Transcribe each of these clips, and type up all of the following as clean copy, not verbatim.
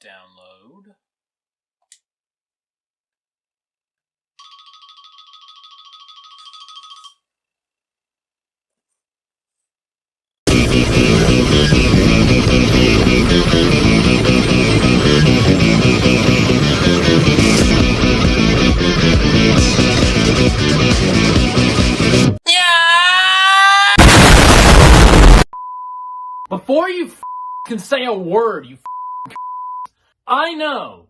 Download. Before you can say a word, you I know.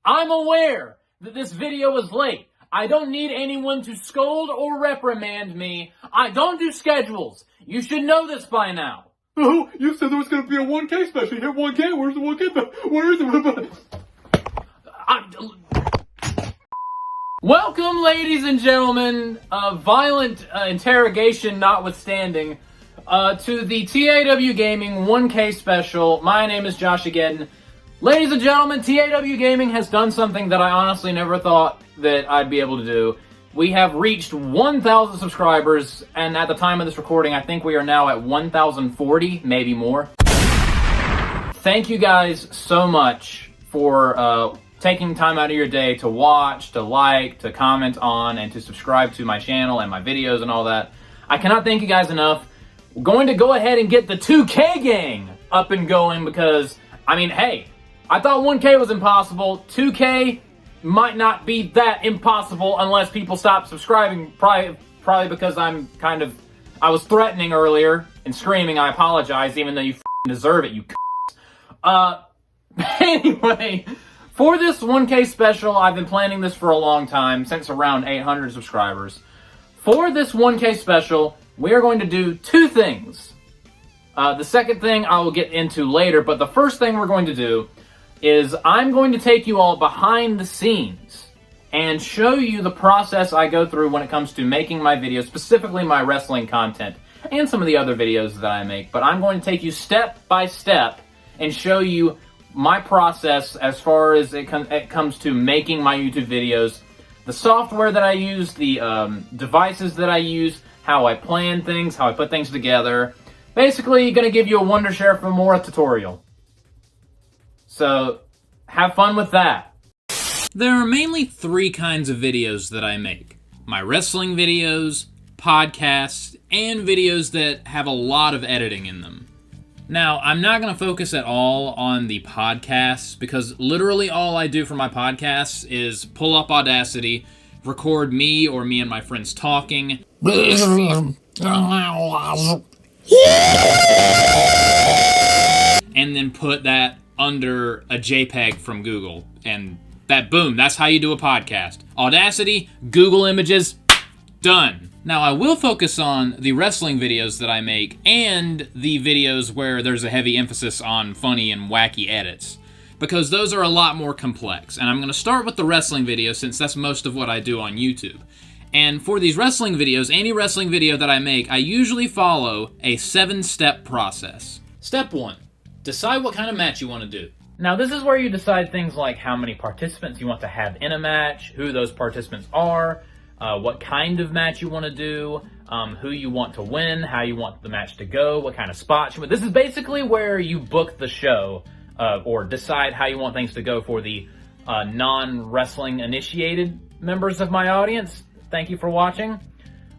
I'm aware that this video is late. I don't need anyone to scold or reprimand me. I don't do schedules. You should know this by now. Oh, you said there was going to be a 1K special. You hit 1K. Where's the 1K? Where is it? Welcome, ladies and gentlemen, violent interrogation notwithstanding, to the TAW Gaming 1K special. My name is Josh again. Ladies and gentlemen, TAW Gaming has done something that I honestly never thought that I'd be able to do. We have reached 1,000 subscribers, and at the time of this recording, I think we are now at 1,040, maybe more. Thank you guys so much for taking time out of your day to watch, to like, to comment on, and to subscribe to my channel and my videos and all that. I cannot thank you guys enough. We're going to go ahead and get the 2K gang up and going because, I mean, hey, I thought 1K was impossible. 2K might not be that impossible unless people stop subscribing, probably because I was threatening earlier and screaming. I apologize, even though you deserve it, you Anyway, for this 1K special, I've been planning this for a long time, since around 800 subscribers. For this 1K special, we are going to do two things. The second thing I will get into later, but the first thing we're going to do is I'm going to take you all behind the scenes and show you the process I go through when it comes to making my videos, specifically my wrestling content, and some of the other videos that I make. But I'm going to take you step by step and show you my process as far as it comes to making my YouTube videos, the software that I use, the devices that I use, how I plan things, how I put things together. Basically, going to give you a Wondershare for more tutorial. So, have fun with that. There are mainly three kinds of videos that I make. My wrestling videos, podcasts, and videos that have a lot of editing in them. Now, I'm not going to focus at all on the podcasts because literally all I do for my podcasts is pull up Audacity, record me or me and my friends talking, and then put that under a JPEG from Google, and that, boom, that's how you do a podcast. Audacity, Google Images, done. Now, I will focus on the wrestling videos that I make and the videos where there's a heavy emphasis on funny and wacky edits, because those are a lot more complex. And I'm going to start with the wrestling videos since that's most of what I do on YouTube. And for these wrestling videos, any wrestling video that I make, I usually follow a 7-step process. Step 1. Decide what kind of match you want to do. Now, this is where you decide things like how many participants you want to have in a match, who those participants are, what kind of match you want to do, who you want to win, how you want the match to go, what kind of spots you want. This is basically where you book the show, or decide how you want things to go for the non-wrestling initiated members of my audience. Thank you for watching.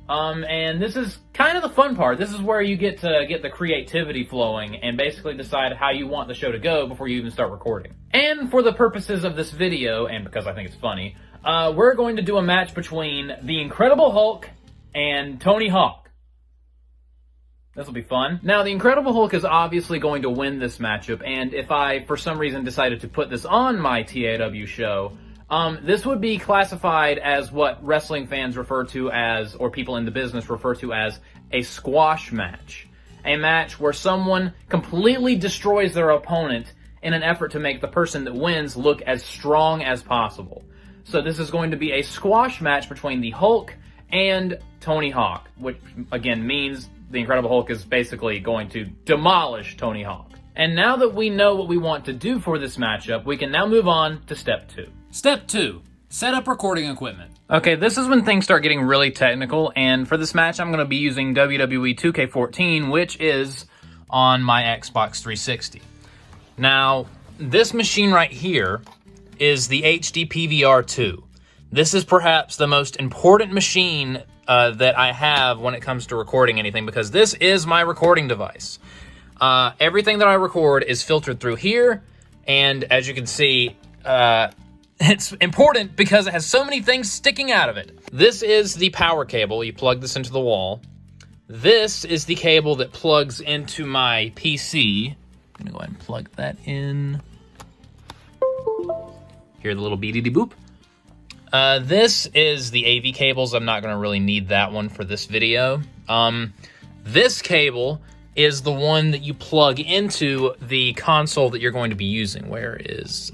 And this is kind of the fun part. This is where you get to get the creativity flowing and basically decide how you want the show to go before you even start recording. And for the purposes of this video, and because I think it's funny, we're going to do a match between the Incredible Hulk and Tony Hawk. This will be fun. Now, the Incredible Hulk is obviously going to win this matchup, and if I, for some reason, decided to put this on my TAW show, this would be classified as what wrestling fans refer to as, or people in the business refer to as, a squash match. A match where someone completely destroys their opponent in an effort to make the person that wins look as strong as possible. So this is going to be a squash match between the Hulk and Tony Hawk, which again means the Incredible Hulk is basically going to demolish Tony Hawk. And now that we know what we want to do for this matchup, we can now move on to step 2. Step 2, set up recording equipment. Okay, this is when things start getting really technical, and for this match I'm going to be using WWE 2K14, which is on my Xbox 360. Now, this machine right here is the HD PVR 2. This is perhaps the most important machine that I have when it comes to recording anything, because this is my recording device. Everything that I record is filtered through here, and as you can see, it's important because it has so many things sticking out of it. This is the power cable. You plug this into the wall. This is the cable that plugs into my PC. I'm gonna go ahead and plug that in. Hear the little beady boop. This is the AV cables. I'm not going to really need that one for this video. This cable is the one that you plug into the console that you're going to be using. Where is...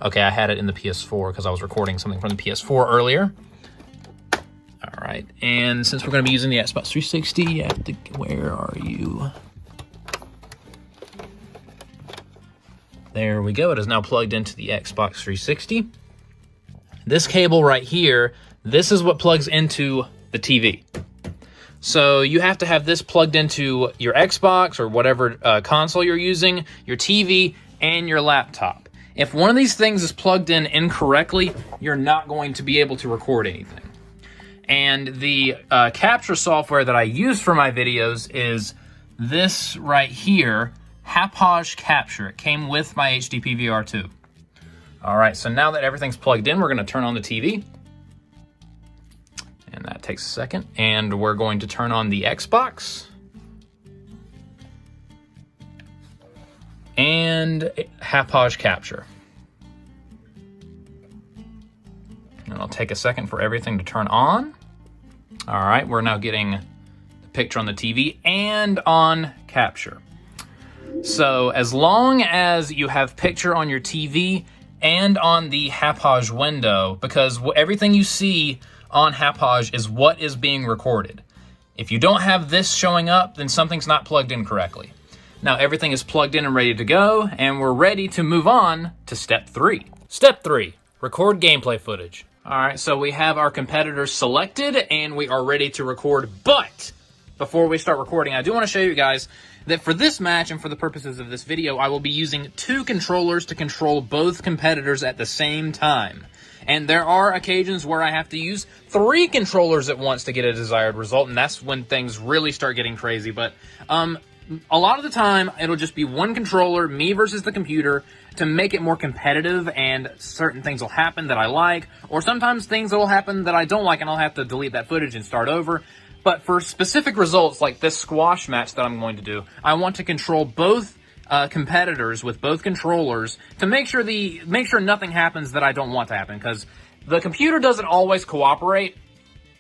Okay, I had it in the PS4 because I was recording something from the PS4 earlier. All right, and since we're going to be using the Xbox 360, you have to... Where are you? There we go. It is now plugged into the Xbox 360. This cable right here, this is what plugs into the TV. So you have to have this plugged into your Xbox or whatever console you're using, your TV, and your laptop. If one of these things is plugged in incorrectly, you're not going to be able to record anything. And the capture software that I use for my videos is this right here, TAW Capture. It came with my HD PVR 2. All right, so now that everything's plugged in, we're going to turn on the TV. And that takes a second. And we're going to turn on the Xbox. And TAW Capture. And it'll take a second for everything to turn on. All right, we're now getting the picture on the TV and on capture. So as long as you have picture on your TV and on the TAW window, because everything you see on TAW is what is being recorded. If you don't have this showing up, then something's not plugged in correctly. Now everything is plugged in and ready to go, and we're ready to move on to step 3. Step 3, record gameplay footage. All right, so we have our competitors selected and we are ready to record, but before we start recording, I do want to show you guys that for this match and for the purposes of this video, I will be using 2 controllers to control both competitors at the same time. And there are occasions where I have to use 3 controllers at once to get a desired result, and that's when things really start getting crazy. But a lot of the time, it'll just be 1 controller, me versus the computer, to make it more competitive, and certain things will happen that I like, or sometimes things will happen that I don't like, and I'll have to delete that footage and start over. But for specific results like this squash match that I'm going to do, I want to control both competitors with both controllers to make sure nothing happens that I don't want to happen, because the computer doesn't always cooperate.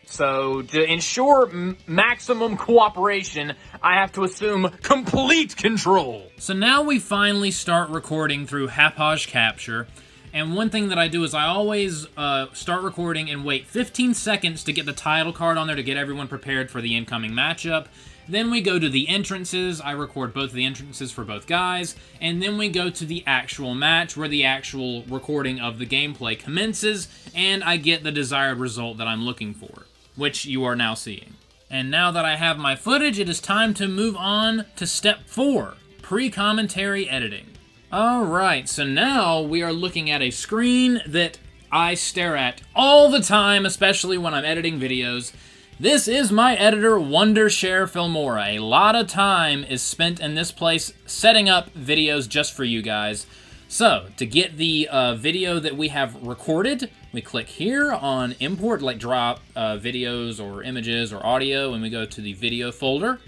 So to ensure maximum cooperation, I have to assume complete control. So now we finally start recording through TAW Capture. And one thing that I do is I always start recording and wait 15 seconds to get the title card on there to get everyone prepared for the incoming matchup. Then we go to the entrances. I record both of the entrances for both guys. And then we go to the actual match where the actual recording of the gameplay commences. And I get the desired result that I'm looking for, which you are now seeing. And now that I have my footage, it is time to move on to step 4, pre-commentary editing. Alright, so now we are looking at a screen that I stare at all the time, especially when I'm editing videos. This is my editor, Wondershare Filmora. A lot of time is spent in this place setting up videos just for you guys. So, to get the video that we have recorded, we click here on import, like drop videos or images or audio, and we go to the video folder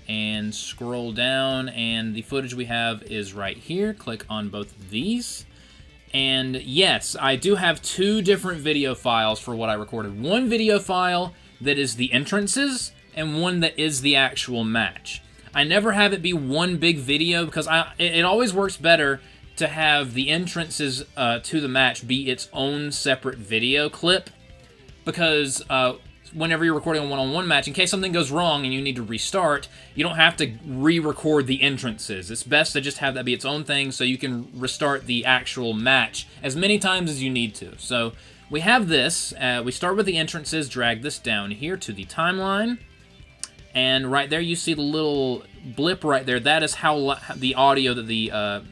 and scroll down, and the footage we have is right here. Click on both of these. And yes, I do have 2 different video files for what I recorded. One video file that is the entrances, and one that is the actual match. I never have it be one big video because it always works better to have the entrances to the match be its own separate video clip, because whenever you're recording a one-on-one match, in case something goes wrong and you need to restart, you don't have to re-record the entrances. It's best to just have that be its own thing so you can restart the actual match as many times as you need to. So we have this. We start with the entrances, drag this down here to the timeline. And right there you see the little blip right there. That is how the audio that the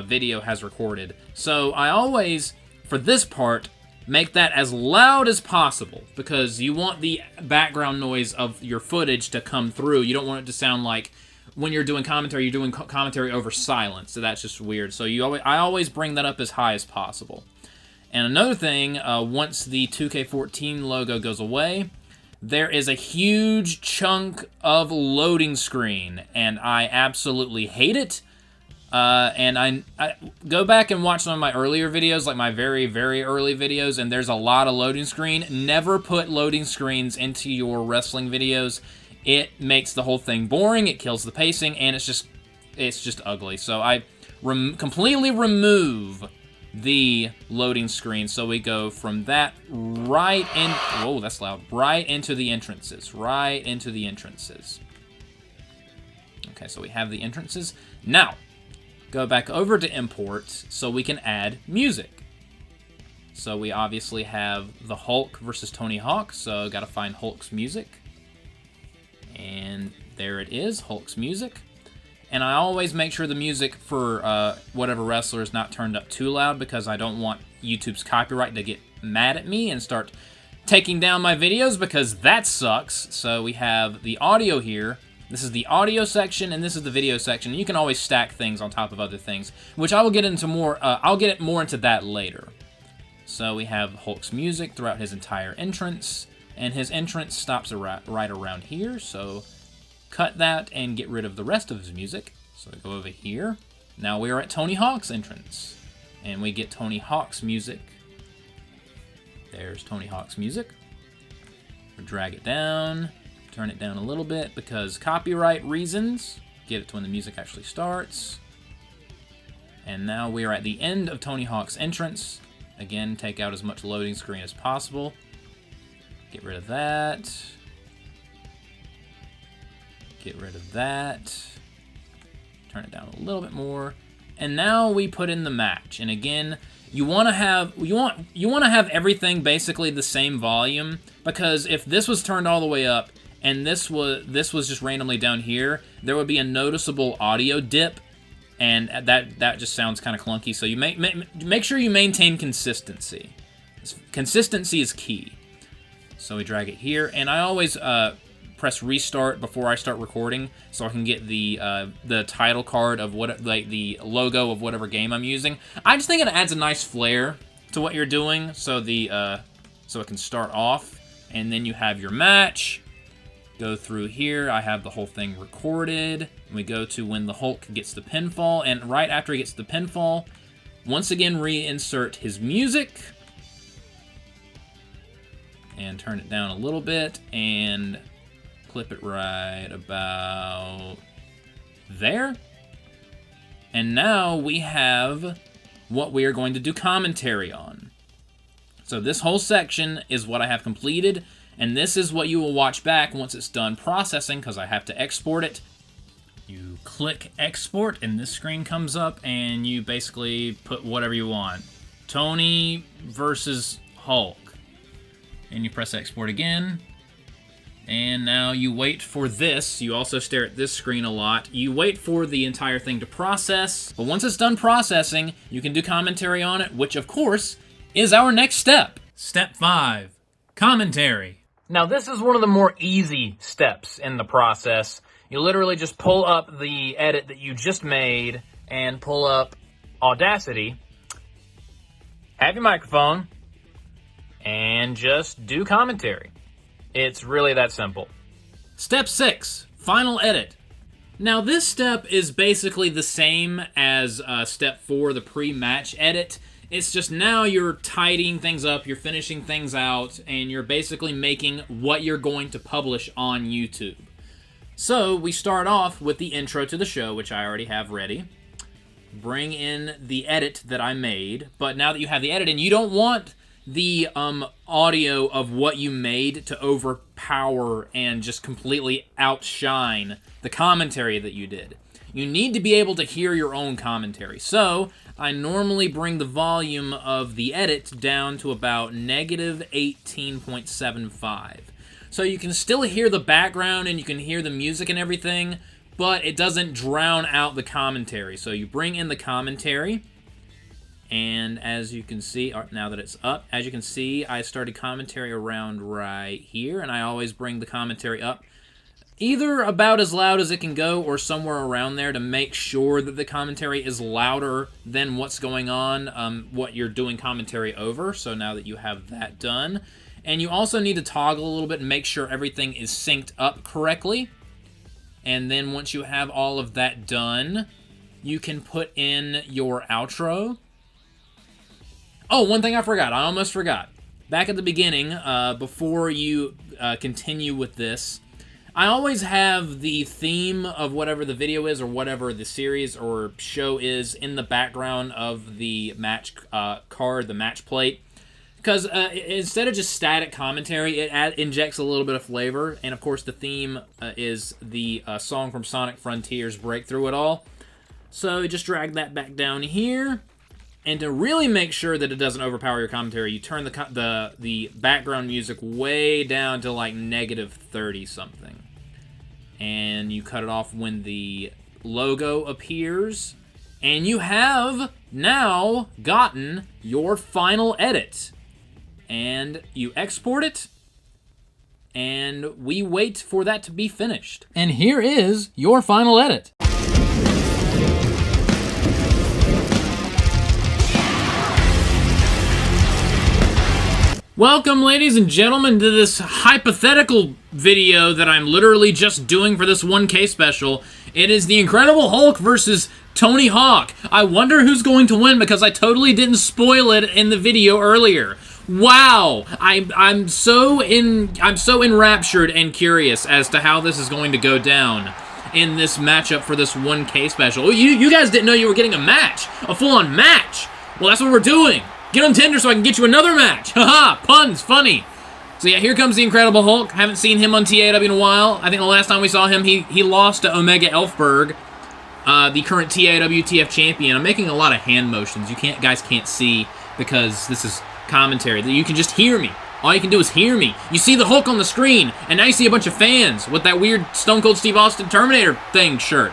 video has recorded. So I always, for this part, make that as loud as possible because you want the background noise of your footage to come through. You don't want it to sound like when you're doing commentary, you're doing commentary over silence. So that's just weird. So I always bring that up as high as possible. And another thing, once the 2K14 logo goes away, there is a huge chunk of loading screen, and I absolutely hate it. And I go back and watch some of my earlier videos, like my very, very early videos, and there's a lot of loading screen. Never put loading screens into your wrestling videos. It makes the whole thing boring, it kills the pacing, and it's just ugly. So I completely remove the loading screen, so we go from that right in, whoa, that's loud, right into the entrances, Okay, so we have the entrances. Now, go back over to import so we can add music. So we obviously have the Hulk versus Tony Hawk, so gotta find Hulk's music. And there it is, Hulk's music. And I always make sure the music for whatever wrestler is not turned up too loud because I don't want YouTube's copyright to get mad at me and start taking down my videos because that sucks. So we have the audio here. This is the audio section and this is the video section. You can always stack things on top of other things, which I will get into more. I'll get more into that later. So we have Hulk's music throughout his entire entrance, and his entrance stops right around here. So cut that and get rid of the rest of his music. So we go over here. Now we are at Tony Hawk's entrance. And we get Tony Hawk's music. There's Tony Hawk's music. We'll drag it down. Turn it down a little bit because copyright reasons. Get it to when the music actually starts. And now we are at the end of Tony Hawk's entrance. Again, take out as much loading screen as possible. Get rid of that. Get rid of that. Turn it down a little bit more. And now we put in the match. And again, you want to have everything basically the same volume, because if this was turned all the way up and this was just randomly down here, there would be a noticeable audio dip, and that just sounds kind of clunky. So you make sure you maintain consistency. Consistency is key. So we drag it here, and I always press restart before I start recording, so I can get the title card of the logo of whatever game I'm using. I just think it adds a nice flair to what you're doing, so it can start off, and then you have your match. Go through here. I have the whole thing recorded. And we go to when the Hulk gets the pinfall, and right after he gets the pinfall, once again reinsert his music. And turn it down a little bit, and clip it right about there. And now we have what we are going to do commentary on. So this whole section is what I have completed, and this is what you will watch back once it's done processing, because I have to export it. You click export, and this screen comes up, and you basically put whatever you want. Tony versus Hulk. And you press export again. And now you wait for this. You also stare at this screen a lot. You wait for the entire thing to process. But once it's done processing, you can do commentary on it, which of course is our next step. Step 5, commentary. Now this is one of the more easy steps in the process. You literally just pull up the edit that you just made and pull up Audacity. Have your microphone and just do commentary. It's really that simple. Step 6, final edit. Now this step is basically the same as step 4, the pre-match edit. It's just now you're tidying things up, you're finishing things out, and you're basically making what you're going to publish on YouTube. So we start off with the intro to the show, which I already have ready. Bring in the edit that I made, but now that you have the edit in, you don't want the audio of what you made to overpower and just completely outshine the commentary that you did. You need to be able to hear your own commentary. So I normally bring the volume of the edit down to about negative 18.75. So you can still hear the background and you can hear the music and everything, but it doesn't drown out the commentary. So you bring in the commentary, and as you can see, now that it's up, as you can see, I started commentary around right here, and I always bring the commentary up either about as loud as it can go or somewhere around there to make sure that the commentary is louder than what's going on, what you're doing commentary over. So now that you have that done, and you also need to toggle a little bit and make sure everything is synced up correctly. And then once you have all of that done, you can put in your outro. Oh, one thing I forgot. I almost forgot. Back at the beginning, before you continue with this, I always have the theme of whatever the video is or whatever the series or show is in the background of the match card, the match plate. Because instead of just static commentary, it injects a little bit of flavor. And of course, the theme is the song from Sonic Frontiers, Break Through It All. So just drag that back down here. And to really make sure that it doesn't overpower your commentary, you turn the background music way down to like negative 30 something. And you cut it off when the logo appears. And you have now gotten your final edit. And you export it. And we wait for that to be finished. And here is your final edit. Welcome, ladies and gentlemen, to this hypothetical video that I'm literally just doing for this 1K special. It is the Incredible Hulk versus Tony Hawk. I wonder who's going to win because I totally didn't spoil it in the video earlier. Wow, I'm so enraptured and curious as to how this is going to go down in this matchup for this 1K special. You guys didn't know you were getting a match, a full-on match. Well, that's what we're doing. Get on Tinder so I can get you another match. Haha, puns, funny. So yeah, here comes the Incredible Hulk. Haven't seen him on TAW in a while. I think the last time we saw him, he lost to Omega Elfberg, the current TAW TF champion. I'm making a lot of hand motions. You guys can't see because this is commentary. You can just hear me. All you can do is hear me. You see the Hulk on the screen, and now you see a bunch of fans with that weird Stone Cold Steve Austin Terminator thing shirt.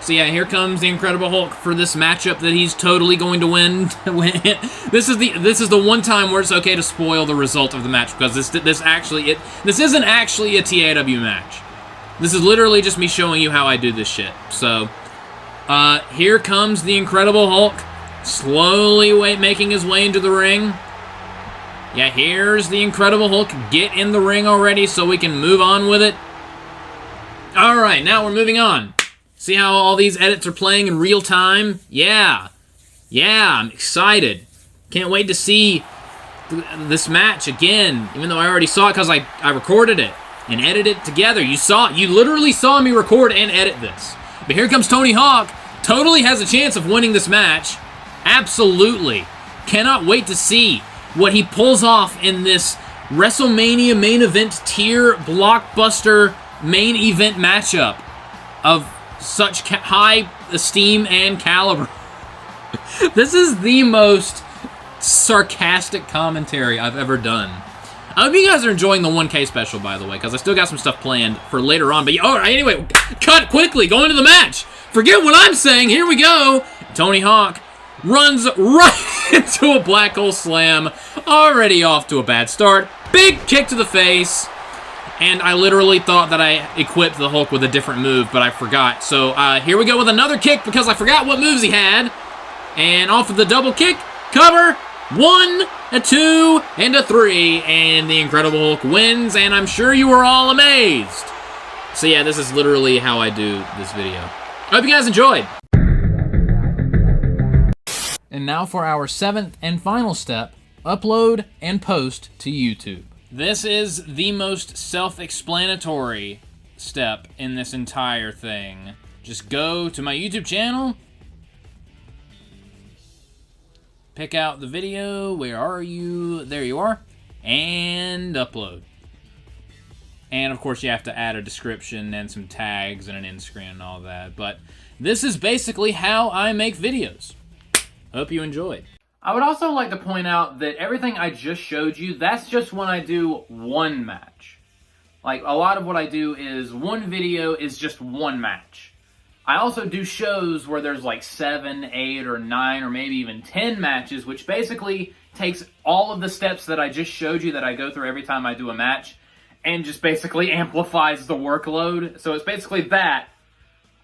So yeah, here comes the Incredible Hulk for this matchup that he's totally going to win. This is the one time where it's okay to spoil the result of the match because this isn't actually a TAW match. This is literally just me showing you how I do this shit. So here comes the Incredible Hulk, slowly making his way into the ring. Yeah, here's the Incredible Hulk. Get in the ring already so we can move on with it. All right, now we're moving on. See how all these edits are playing in real time? Yeah, I'm excited. Can't wait to see this match again, even though I already saw it because I recorded it and edited it together. You literally saw me record and edit this. But here comes Tony Hawk. Totally has a chance of winning this match. Absolutely. Cannot wait to see what he pulls off in this WrestleMania main event tier blockbuster main event matchup of such high esteem and caliber. This is the most sarcastic commentary I've ever done. I hope you guys are enjoying the 1K special, by the way, because I still got some stuff planned for later on. But anyway, cut quickly, go into the match. Forget what I'm saying, here we go. Tony Hawk runs right into a black hole slam, already off to a bad start. Big kick to the face. And I literally thought that I equipped the Hulk with a different move, but I forgot. So here we go with another kick because I forgot what moves he had. And off of the double kick, cover, 1, a 2, and a 3. And the Incredible Hulk wins, and I'm sure you were all amazed. So yeah, this is literally how I do this video. I hope you guys enjoyed. And now for our 7th and final step, upload and post to YouTube. This is the most self-explanatory step in this entire thing. Just go to my YouTube channel, pick out the video. Where are you? There you are. And upload. And of course you have to add a description and some tags and an end screen and all that. But this is basically how I make videos. Hope you enjoyed. I would also like to point out that everything I just showed you, that's just when I do one match. Like, a lot of what I do is one video is just one match. I also do shows where there's like 7, 8, or 9, or maybe even 10 matches, which basically takes all of the steps that I just showed you that I go through every time I do a match, and just basically amplifies the workload. So it's basically that,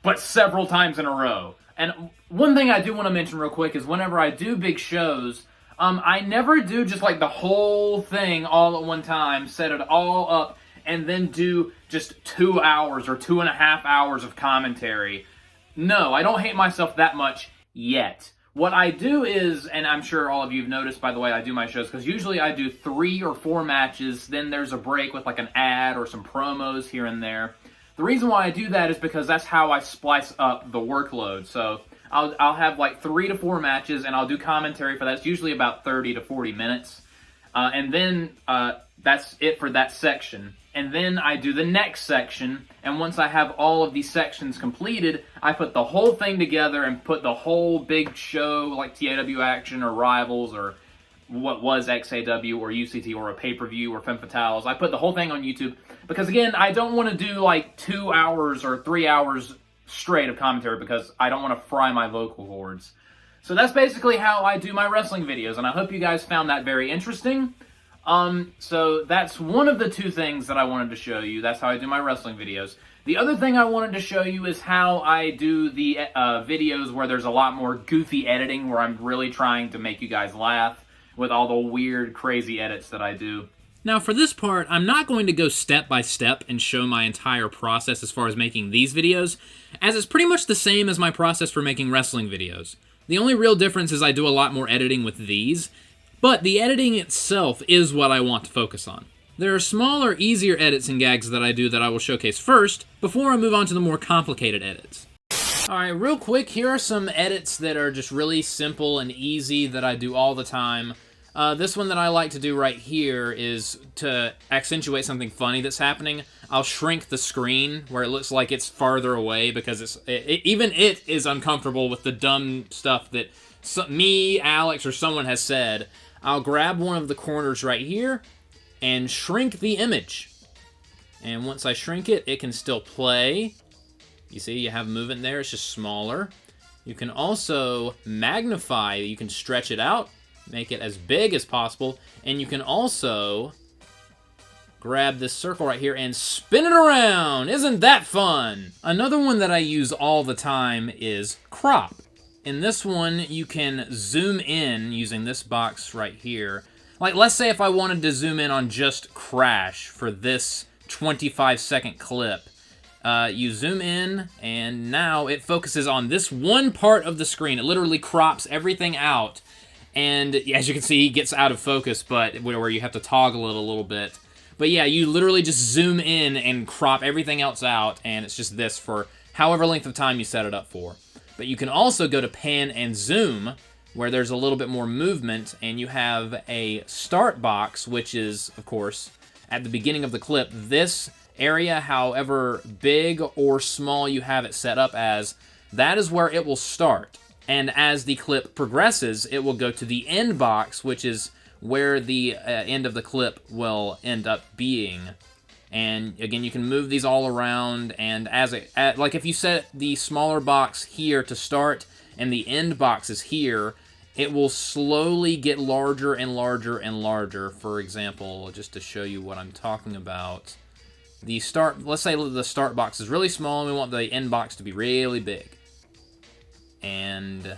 but several times in a row. And one thing I do want to mention real quick is whenever I do big shows, I never do just like the whole thing all at one time, set it all up, and then do just 2 hours or 2.5 hours of commentary. No, I don't hate myself that much yet. What I do is, and I'm sure all of you have noticed by the way I do my shows, because usually I do 3 or 4 matches, then there's a break with like an ad or some promos here and there. The reason why I do that is because that's how I splice up the workload. So I'll have like 3 to 4 matches, and I'll do commentary for that. It's usually about 30 to 40 minutes. And then that's it for that section. And then I do the next section, and once I have all of these sections completed, I put the whole thing together and put the whole big show, like TAW Action or Rivals or what was XAW or UCT or a pay-per-view or Femme Fatales. I put the whole thing on YouTube because, again, I don't want to do like 2 hours or 3 hours straight of commentary because I don't want to fry my vocal cords. So that's basically how I do my wrestling videos, and I hope you guys found that very interesting. So that's one of the 2 things that I wanted to show you. That's how I do my wrestling videos. The other thing I wanted to show you is how I do the videos where there's a lot more goofy editing, where I'm really trying to make you guys laugh with all the weird, crazy edits that I do. Now for this part, I'm not going to go step by step and show my entire process as far as making these videos, as it's pretty much the same as my process for making wrestling videos. The only real difference is I do a lot more editing with these, but the editing itself is what I want to focus on. There are smaller, easier edits and gags that I do that I will showcase first, before I move on to the more complicated edits. Alright, real quick, here are some edits that are just really simple and easy that I do all the time. This one that I like to do right here is to accentuate something funny that's happening. I'll shrink the screen where it looks like it's farther away because even it is uncomfortable with the dumb stuff that me, Alex, or someone has said. I'll grab one of the corners right here and shrink the image. And once I shrink it, it can still play. You see, you have movement there, it's just smaller. You can also magnify, you can stretch it out, make it as big as possible, and you can also grab this circle right here and spin it around. Isn't that fun? Another one that I use all the time is crop. In this one, you can zoom in using this box right here. Like, let's say if I wanted to zoom in on just Crash for this 25-second clip. You zoom in, and now it focuses on this one part of the screen. It literally crops everything out. And as you can see, he gets out of focus, but where you have to toggle it a little bit. But yeah, you literally just zoom in and crop everything else out, and it's just this for however length of time you set it up for. But you can also go to pan and zoom, where there's a little bit more movement, and you have a start box, which is, of course, at the beginning of the clip. This area, however big or small you have it set up as, that is where it will start. And as the clip progresses, it will go to the end box, which is where the end of the clip will end up being. And again, you can move these all around, and like if you set the smaller box here to start and the end box is here, it will slowly get larger and larger and larger. For example, just to show you what I'm talking about, let's say the start box is really small and we want the end box to be really big. And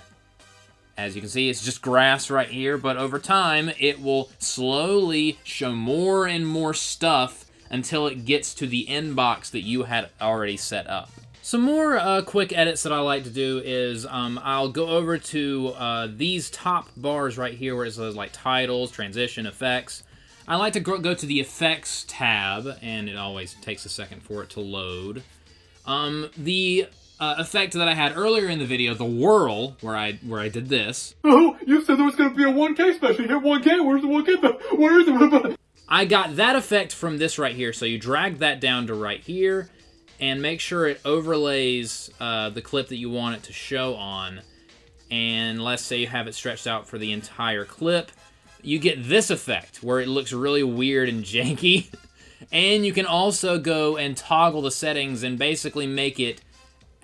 as you can see, it's just grass right here, but over time, it will slowly show more and more stuff until it gets to the end box that you had already set up. Some more quick edits that I like to do is I'll go over to these top bars right here where it says like titles, transition, effects. I like to go to the effects tab, and it always takes a second for it to load. The effect that I had earlier in the video, the whirl, where I did this. Oh, you said there was going to be a 1K special. Hit 1K. Where's the 1K? Where is it? I got that effect from this right here. So you drag that down to right here and make sure it overlays the clip that you want it to show on. And let's say you have it stretched out for the entire clip. You get this effect where it looks really weird and janky. And you can also go and toggle the settings and basically make it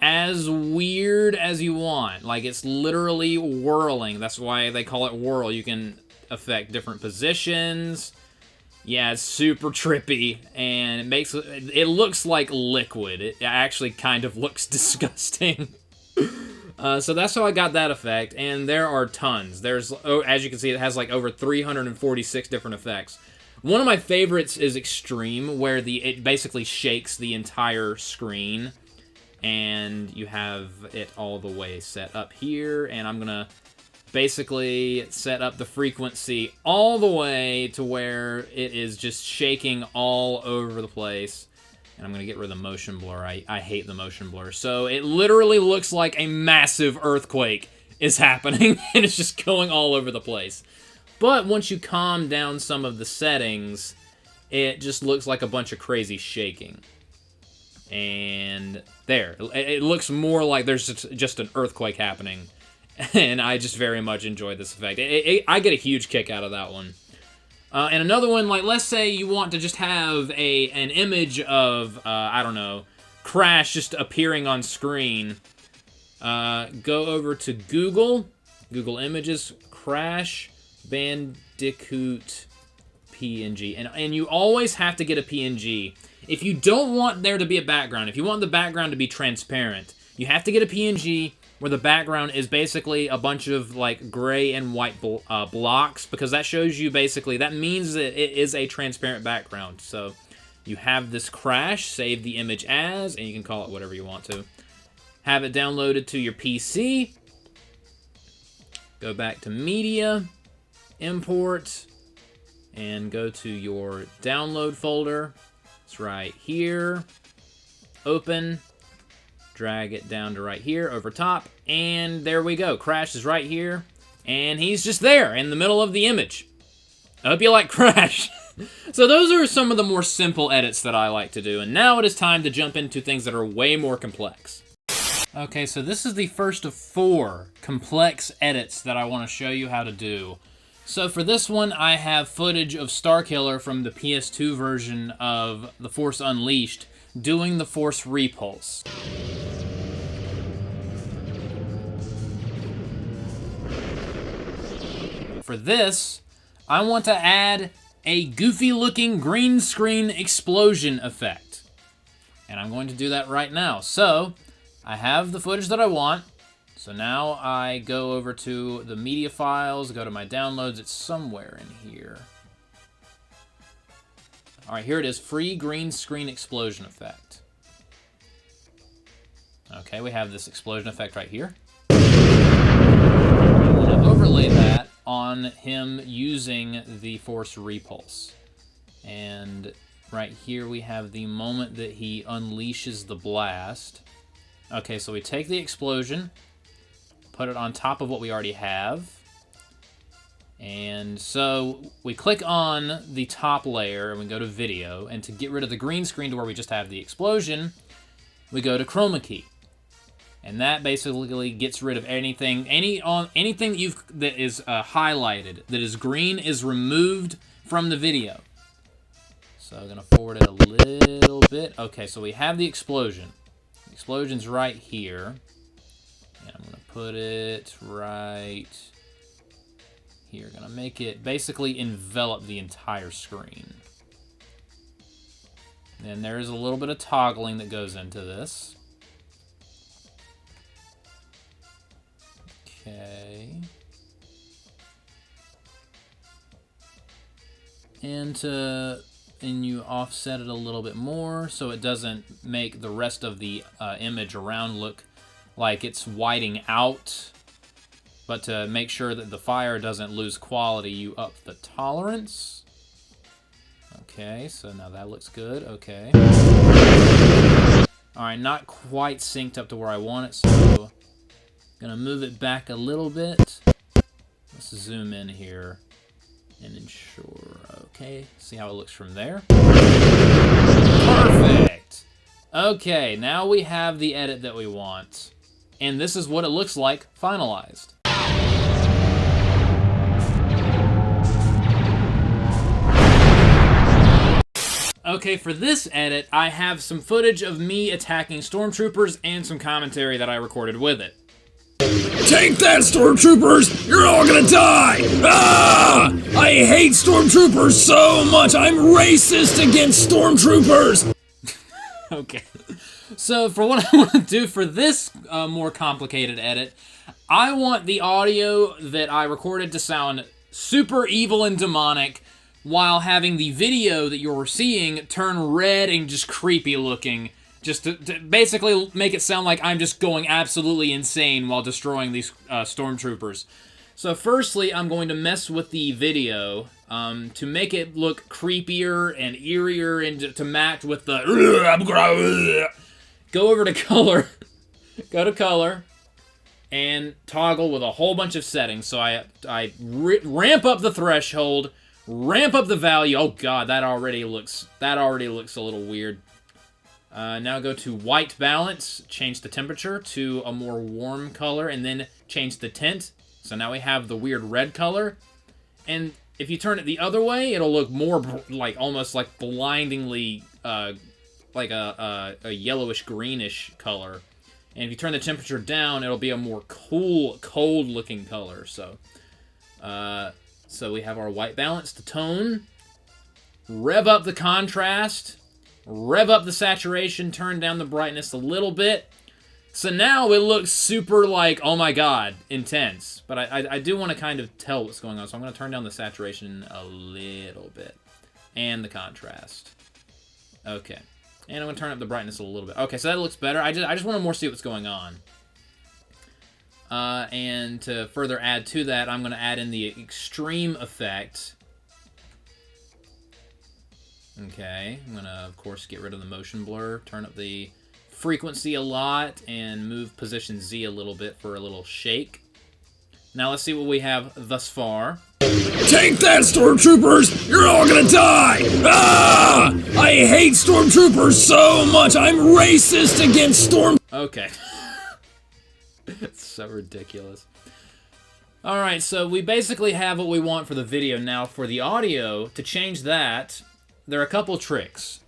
as weird as you want. Like, it's literally whirling. That's why they call it whirl. You can affect different positions. Yeah, it's super trippy, and it looks like liquid. It actually kind of looks disgusting. So that's how I got that effect, and there are tons. There's, as you can see, it has like over 346 different effects. One of my favorites is Extreme, where it basically shakes the entire screen, and you have it all the way set up here, and I'm gonna basically set up the frequency all the way to where it is just shaking all over the place. And I'm going to get rid of the motion blur. I hate the motion blur. So it literally looks like a massive earthquake is happening, and it's just going all over the place. But once you calm down some of the settings, it just looks like a bunch of crazy shaking. And there. It looks more like there's just an earthquake happening. And I just very much enjoy this effect. I get a huge kick out of that one. And another one, like, let's say you want to just have an image of, I don't know, Crash just appearing on screen. Go over to Google Images, Crash Bandicoot PNG. And you always have to get a PNG. If you don't want there to be a background, if you want the background to be transparent, you have to get a PNG where the background is basically a bunch of like gray and white blocks, because that shows you basically, that means that it is a transparent background. So you have this Crash, save the image as, and you can call it whatever you want to. Have it downloaded to your PC. Go back to Media, Import, and go to your download folder. It's right here. Open. Drag it down to right here, over top, and there we go. Crash is right here, and he's just there in the middle of the image. I hope you like Crash. So those are some of the more simple edits that I like to do, and now it is time to jump into things that are way more complex. Okay, so this is the first of 4 complex edits that I want to show you how to do. So for this one, I have footage of Starkiller from the PS2 version of The Force Unleashed doing the Force Repulse. For this, I want to add a goofy-looking green screen explosion effect. And I'm going to do that right now. So, I have the footage that I want. So now I go over to the media files, go to my downloads. It's somewhere in here. Alright, here it is. Free green screen explosion effect. Okay, we have this explosion effect right here. I'm going to overlay that on him using the Force Repulse. And right here we have the moment that he unleashes the blast. Okay, so we take the explosion, put it on top of what we already have. And so we click on the top layer and we go to video, and to get rid of the green screen to where we just have the explosion, we go to chroma key. And that basically gets rid of anything that is highlighted, that is green, is removed from the video. So I'm gonna forward it a little bit. Okay, so we have the explosion. The explosion's right here. And I'm gonna put it right here. Gonna make it basically envelop the entire screen. Then there's a little bit of toggling that goes into this. Okay. And you offset it a little bit more so it doesn't make the rest of the image around look like it's whiting out. But to make sure that the fire doesn't lose quality, you up the tolerance. Okay, so now that looks good. Okay. Alright, not quite synced up to where I want it, so gonna move it back a little bit. Let's zoom in here and ensure. Okay, see how it looks from there. Perfect! Okay, now we have the edit that we want. And this is what it looks like finalized. Okay, for this edit, I have some footage of me attacking stormtroopers and some commentary that I recorded with it. Take that, stormtroopers! You're all gonna die! Ah! I hate stormtroopers so much! I'm racist against stormtroopers! Okay. So, for what I want to do for this more complicated edit, I want the audio that I recorded to sound super evil and demonic, while having the video that you're seeing turn red and just creepy looking, just to basically make it sound like I'm just going absolutely insane while destroying these stormtroopers. So firstly, I'm going to mess with the video to make it look creepier and eerier and to match with the... Go over to color, go to color, and toggle with a whole bunch of settings. So I ramp up the threshold, ramp up the value. Oh god, that already looks a little weird. Now go to white balance, change the temperature to a more warm color, and then change the tint. So now we have the weird red color. And if you turn it the other way, it'll look more like almost like blindingly like a yellowish greenish color. And if you turn the temperature down, it'll be a more cool, cold looking color. So we have our white balance to tone, rev up the contrast, rev up the saturation, turn down the brightness a little bit. So now it looks super like, oh my god, intense. But I do want to kind of tell what's going on, so I'm going to turn down the saturation a little bit. And the contrast. Okay. And I'm going to turn up the brightness a little bit. Okay, so that looks better. I just want to more see what's going on. And to further add to that, I'm going to add in the extreme effect. Okay, I'm going to, of course, get rid of the motion blur, turn up the frequency a lot, and move position Z a little bit for a little shake. Now let's see what we have thus far. Take that, stormtroopers! You're all gonna die! Ah! I hate stormtroopers so much! I'm racist against storm... Okay. It's so ridiculous. Alright, so we basically have what we want for the video. Now, for the audio, to change that, there are a couple tricks.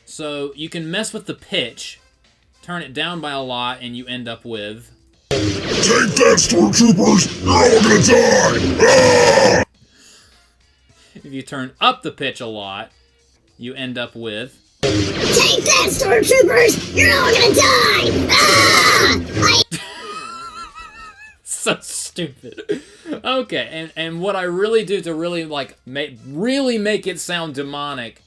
So, you can mess with the pitch, turn it down by a lot, and you end up with... Take that, stormtroopers! You're all gonna die! Ah! If you turn up the pitch a lot, you end up with... Take that, stormtroopers! You're all gonna die! Ah! So stupid. Okay, and what I really do to really, like, really make it sound demonic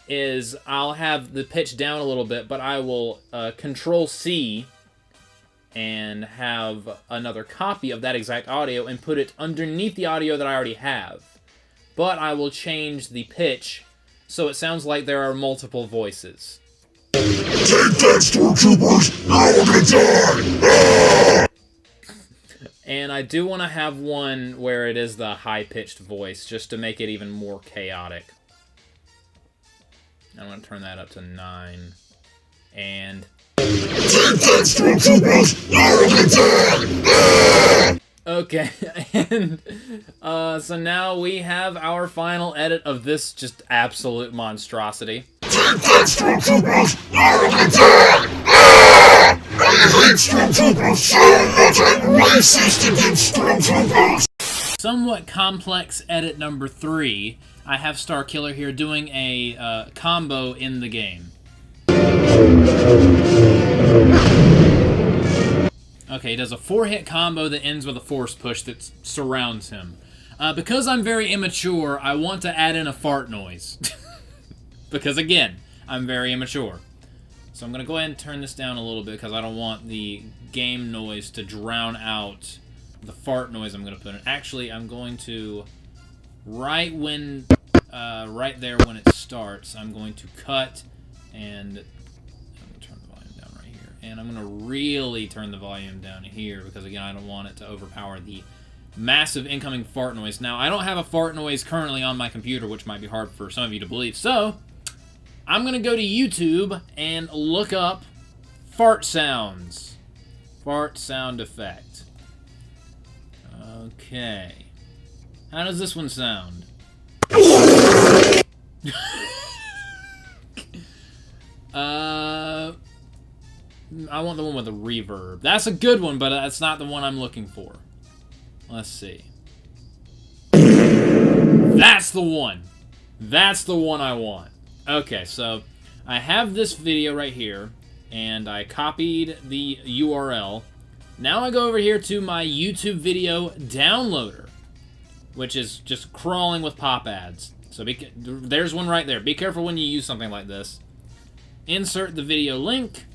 is I'll have the pitch down a little bit, but I will Control-C and have another copy of that exact audio and put it underneath the audio that I already have. But I will change the pitch so it sounds like there are multiple voices. Take that, stormtroopers! You're all gonna die! Ah! And I do want to have one where it is the high-pitched voice, just to make it even more chaotic. I'm going to turn that up to 9. And... Okay, and so now we have our final edit of this just absolute monstrosity. Somewhat complex edit number 3. I have Starkiller here doing a combo in the game. Okay, he does a 4-hit combo that ends with a force push that surrounds him. Because I'm very immature, I want to add in a fart noise. Because again, I'm very immature. So I'm going to go ahead and turn this down a little bit because I don't want the game noise to drown out the fart noise I'm going to put in. Actually, I'm going to, right there when it starts, I'm going to cut and... I'm going to turn the volume down And I'm going to really turn the volume down here because, again, I don't want it to overpower the massive incoming fart noise. Now, I don't have a fart noise currently on my computer, which might be hard for some of you to believe. So, I'm going to go to YouTube and look up fart sounds. Fart sound effect. Okay. How does this one sound? I want the one with the reverb. That's a good one, but that's not the one I'm looking for. Let's see. That's the one. That's the one I want. Okay, so I have this video right here, and I copied the URL. Now I go over here to my YouTube video downloader, which is just crawling with pop ads. So there's one right there. Be careful when you use something like this. Insert the video link.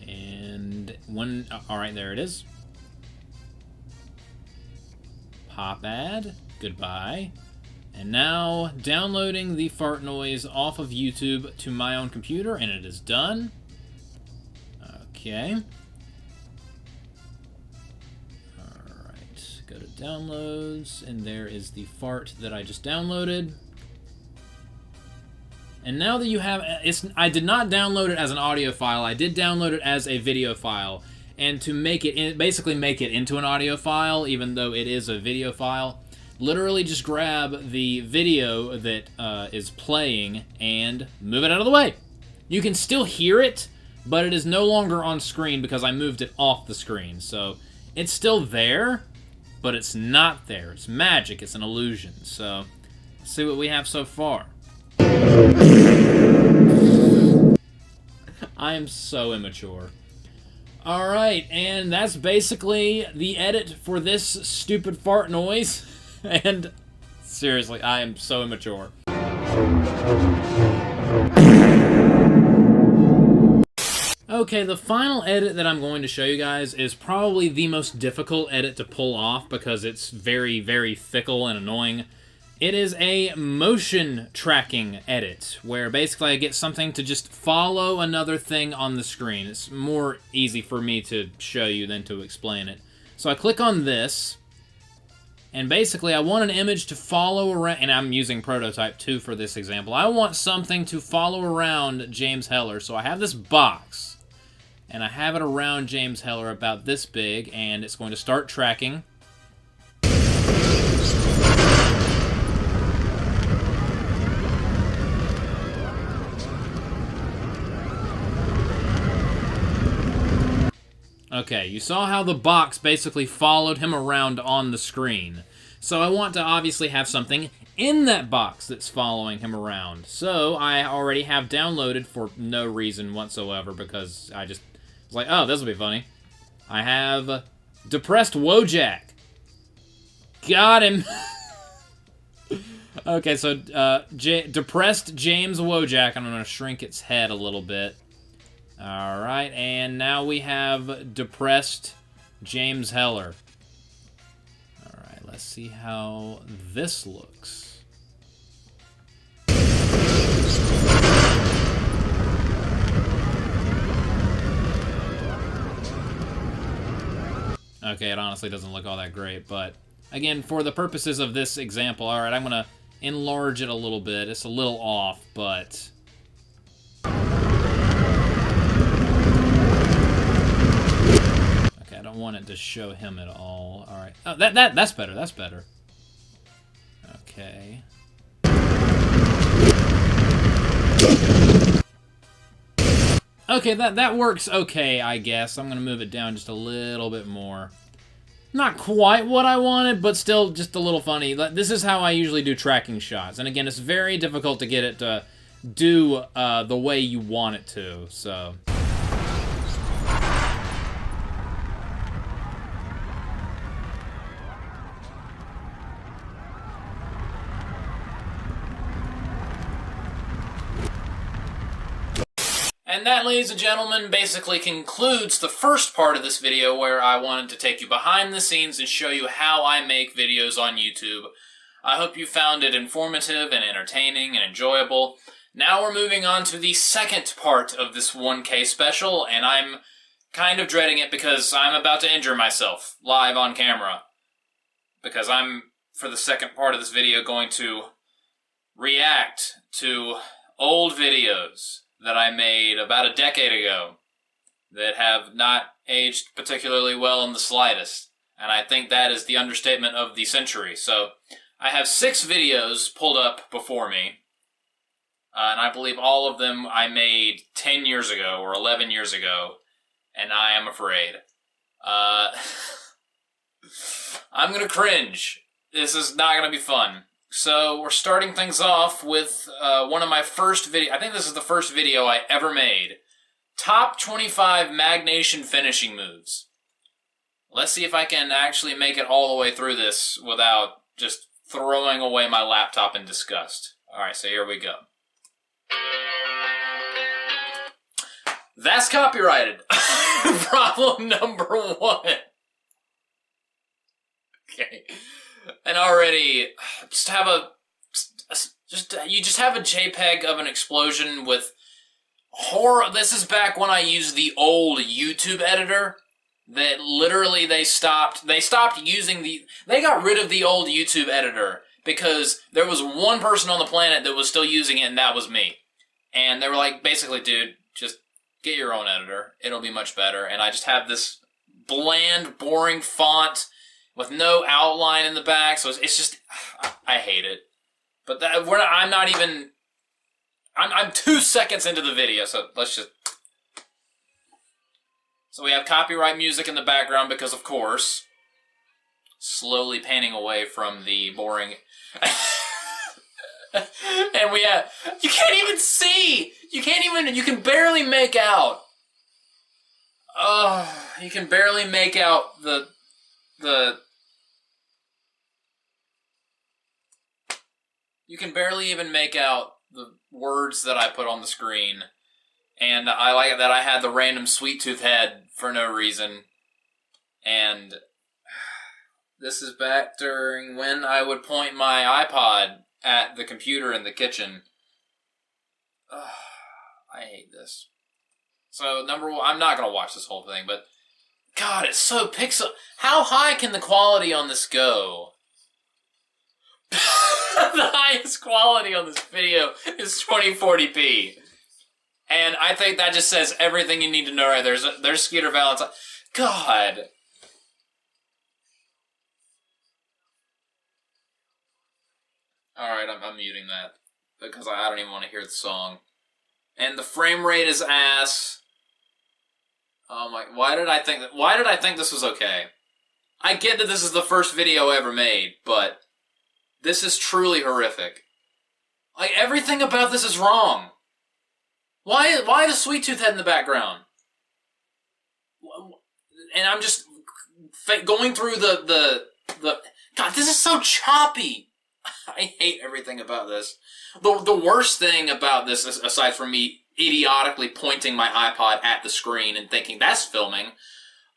And alright, there it is. Pop ad. Goodbye. And now downloading the fart noise off of YouTube to my own computer, and it is done. Okay. Alright, go to downloads, and there is the fart that I just downloaded. And now that you have, I did not download it as an audio file, I did download it as a video file. And to make it, basically make it into an audio file, even though it is a video file, literally just grab the video that is playing and move it out of the way. You can still hear it, but it is no longer on screen because I moved it off the screen. So it's still there, but it's not there. It's magic. It's an illusion. So let's see what we have so far. I am so immature. Alright, and that's basically the edit for this stupid fart noise. And seriously, I am so immature. Okay, the final edit that I'm going to show you guys is probably the most difficult edit to pull off because it's very, very fickle and annoying. It is a motion tracking edit, where basically I get something to just follow another thing on the screen. It's more easy for me to show you than to explain it. So I click on this, and basically I want an image to follow around, and I'm using Prototype 2 for this example. I want something to follow around James Heller, so I have this box, and I have it around James Heller about this big, and it's going to start tracking. Okay, you saw how the box basically followed him around on the screen. So I want to obviously have something in that box that's following him around. So I already have downloaded for no reason whatsoever because I just was like, oh, this will be funny. I have Depressed Wojak. Got him. Okay, so Depressed James Wojak. I'm going to shrink its head a little bit. Alright, and now we have Depressed James Heller. Alright, let's see how this looks. Okay, it honestly doesn't look all that great, but again, for the purposes of this example, alright, I'm going to enlarge it a little bit. It's a little off, but I don't want it to show him at all. Alright. Oh, that's better. That's better. Okay. Okay, that works okay, I guess. I'm gonna move it down just a little bit more. Not quite what I wanted, but still just a little funny. This is how I usually do tracking shots. And again, it's very difficult to get it to do the way you want it to, so and that, ladies and gentlemen, basically concludes the first part of this video where I wanted to take you behind the scenes and show you how I make videos on YouTube. I hope you found it informative and entertaining and enjoyable. Now we're moving on to the second part of this 1K special, and I'm kind of dreading it because I'm about to injure myself live on camera. Because I'm, for the second part of this video, going to react to old videos that I made about a decade ago that have not aged particularly well in the slightest. And I think that is the understatement of the century. So I have 6 videos pulled up before me. And I believe all of them I made 10 years ago or 11 years ago. And I am afraid. I'm going to cringe. This is not going to be fun. So we're starting things off with one of my first videos. I think this is the first video I ever made. Top 25 Magnation finishing moves. Let's see if I can actually make it all the way through this without just throwing away my laptop in disgust. Alright, so here we go. That's copyrighted. Problem number 1. Okay. And already, you just have a JPEG of an explosion with horror. This is back when I used the old YouTube editor that literally they stopped using they got rid of the old YouTube editor because there was one person on the planet that was still using it, and that was me. And they were like, basically, dude, just get your own editor. It'll be much better. And I just have this bland, boring font with no outline in the back, so it's just, I hate it. But I'm 2 seconds into the video, so let's just. So we have copyright music in the background because, of course, slowly panning away from the boring. And we have, you can't even see! You can barely make out. Oh, you can barely make out the. You can barely even make out the words that I put on the screen. And I like that I had the random sweet tooth head for no reason. And this is back during when I would point my iPod at the computer in the kitchen. Ugh, I hate this. So, number 1, I'm not going to watch this whole thing, but God, it's so pixel. How high can the quality on this go? The highest quality on this video is 2040p. And I think that just says everything you need to know right there. There's Skeeter Valentine. God. Alright, I'm muting that. Because I don't even want to hear the song. And the frame rate is ass. Oh my, why did I think this was okay? I get that this is the first video ever made, but this is truly horrific. Like, everything about this is wrong. Why the sweet tooth head in the background? And I'm just going through the God, this is so choppy. I hate everything about this. The worst thing about this, aside from me idiotically pointing my iPod at the screen and thinking that's filming,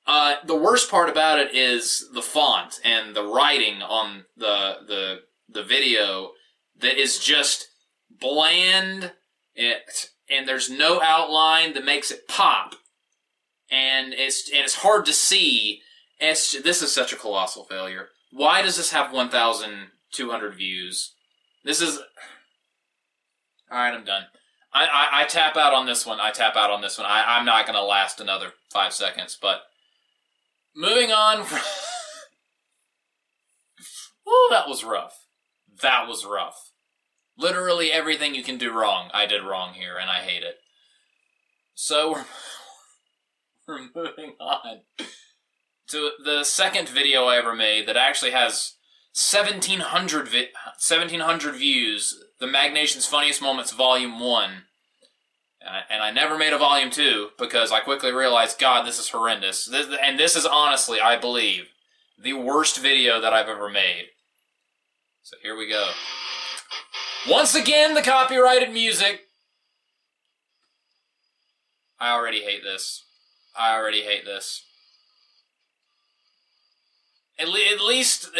the worst part about it is the font and the writing on the video that is just bland, and there's no outline that makes it pop, and it's hard to see. This is such a colossal failure. Why does this have 1,200 views? This is. Alright, I'm done. I tap out on this one. I'm not going to last another 5 seconds, but moving on. Ooh, that was rough. That was rough. Literally everything you can do wrong, I did wrong here, and I hate it. So, we're moving on to the second video I ever made that actually has 1,700 views, the Magnation's Funniest Moments Volume 1. And I never made a Volume 2 because I quickly realized, God, this is horrendous. This is honestly, I believe, the worst video that I've ever made. So here we go. Once again, the copyrighted music. I already hate this. At least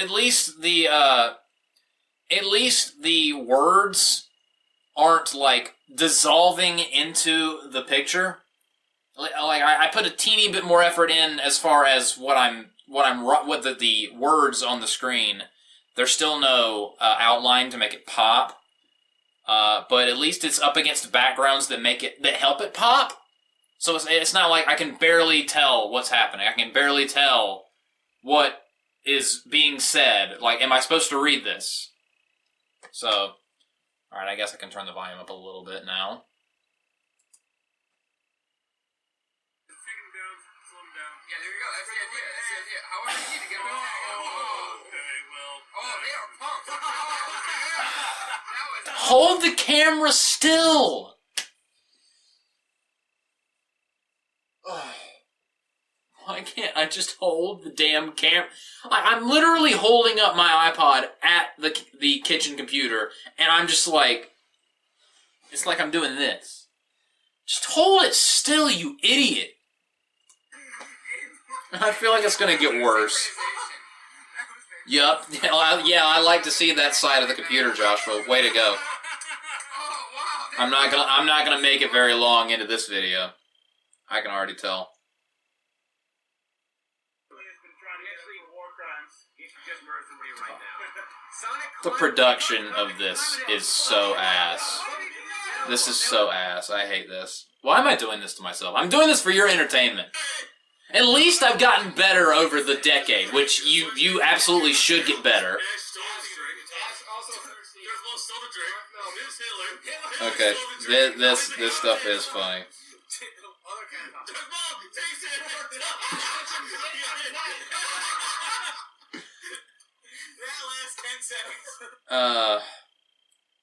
the words aren't like dissolving into the picture. Like I put a teeny bit more effort in as far as what the words on the screen. There's still no outline to make it pop, but at least it's up against backgrounds that help it pop. So it's not like I can barely tell what's happening. I can barely tell what is being said. Like, am I supposed to read this? So, all right, I guess I can turn the volume up a little bit now. Yeah, there you go. That's the idea. That's the idea. However, you need to get them all. Okay, well. Oh, they are pumped. That was. Hold the camera still. Why can't I just hold the damn camera? I'm literally holding up my iPod at the kitchen computer, and I'm just like, it's like I'm doing this. Just hold it still, you idiot. I feel like it's gonna get worse. Yup. Yeah, I like to see that side of the computer, Joshua. Way to go. I'm not gonna make it very long into this video. I can already tell. The production of this is so ass. This is so ass. I hate this. Why am I doing this to myself? I'm doing this for your entertainment. At least I've gotten better over the decade, which you absolutely should get better. Okay, this stuff is funny.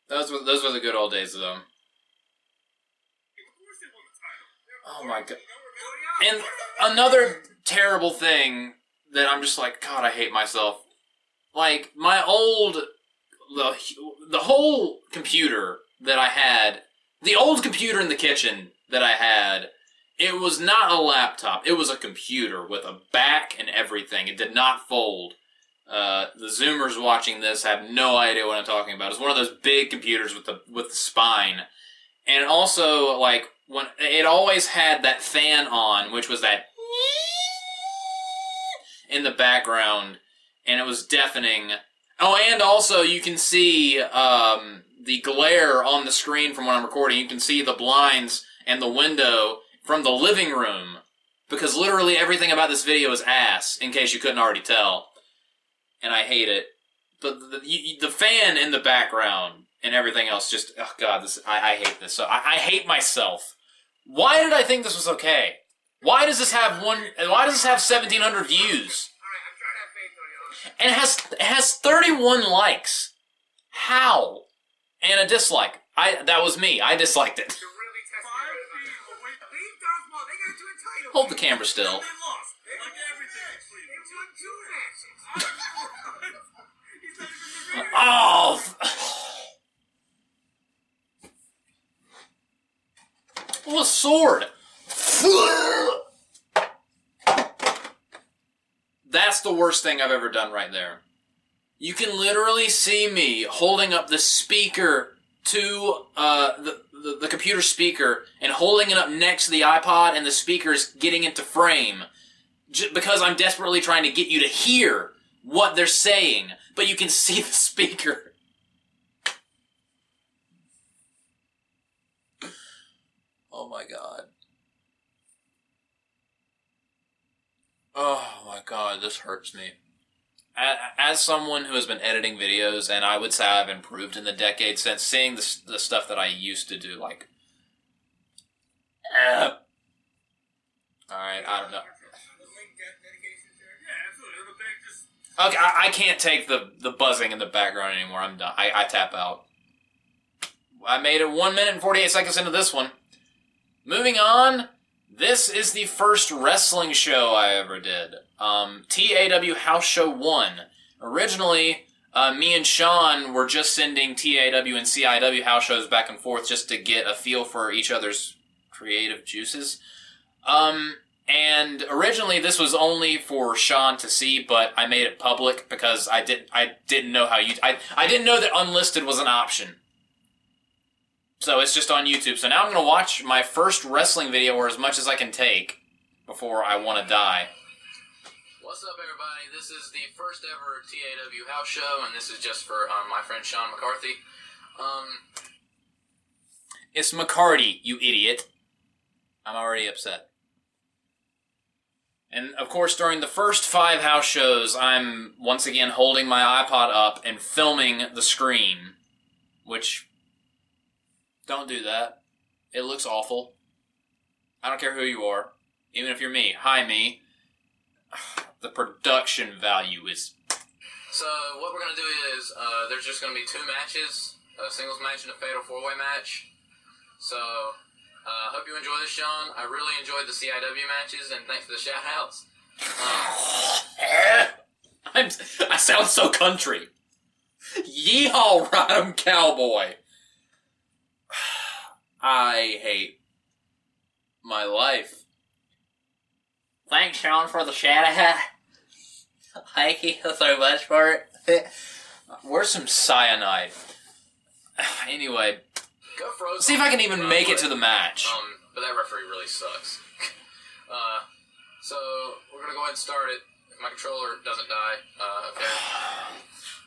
Those were the good old days, though. Oh my god. And another terrible thing that I'm just like, God, I hate myself. Like, the whole computer that I had, the old computer in the kitchen that I had, it was not a laptop. It was a computer with a back and everything. It did not fold. The Zoomers watching this have no idea what I'm talking about. It's one of those big computers with the spine. And also, like, when it always had that fan on, which was that in the background, and it was deafening. Oh, and also you can see the glare on the screen from when I'm recording. You can see the blinds and the window from the living room, because literally everything about this video is ass, in case you couldn't already tell. And I hate it. But the fan in the background and everything else just, oh god, I hate this. So I hate myself. Why did I think this was okay? Why does this have 1,700 views? And it has 31 likes. How? And a dislike. That was me. I disliked it. Hold the camera still. Oh! Oh, a sword! That's the worst thing I've ever done right there. You can literally see me holding up the speaker to the computer speaker and holding it up next to the iPod, and the speaker's getting into frame because I'm desperately trying to get you to hear what they're saying, but you can see the speaker. Oh my god. Oh my god, this hurts me. As someone who has been editing videos, and I would say I've improved in the decade since, seeing the stuff that I used to do, like... Alright, I don't know. Okay, I can't take the buzzing in the background anymore. I'm done. I tap out. I made it 1 minute and 48 seconds into this one. Moving on, this is the first wrestling show I ever did. TAW House Show 1. Originally, me and Sean were just sending TAW and CIW house shows back and forth just to get a feel for each other's creative juices. And originally this was only for Sean to see, but I made it public because I didn't know how I didn't know that unlisted was an option. So it's just on YouTube. So now I'm going to watch my first wrestling video, or as much as I can take, before I want to die. What's up, everybody? This is the first ever TAW house show, and this is just for my friend Sean McCarthy. It's McCarty, you idiot. I'm already upset. And, of course, during the first 5 house shows, I'm once again holding my iPod up and filming the screen. Which, don't do that. It looks awful. I don't care who you are. Even if you're me. Hi, me. The production value is... So, what we're going to do is, there's just going to be 2 matches. A singles match and a fatal 4-way match. So, hope you enjoy this, Sean. I really enjoyed the CIW matches, and thanks for the shout-outs. I sound so country. Yeehaw, Rodham Cowboy. I hate my life. Thanks, Sean, for the shout-out. Thank you so much for it. Where's some cyanide? Anyway... See if I can even make it to the match. But that referee really sucks. So, we're gonna go ahead and start it. If my controller doesn't die, okay.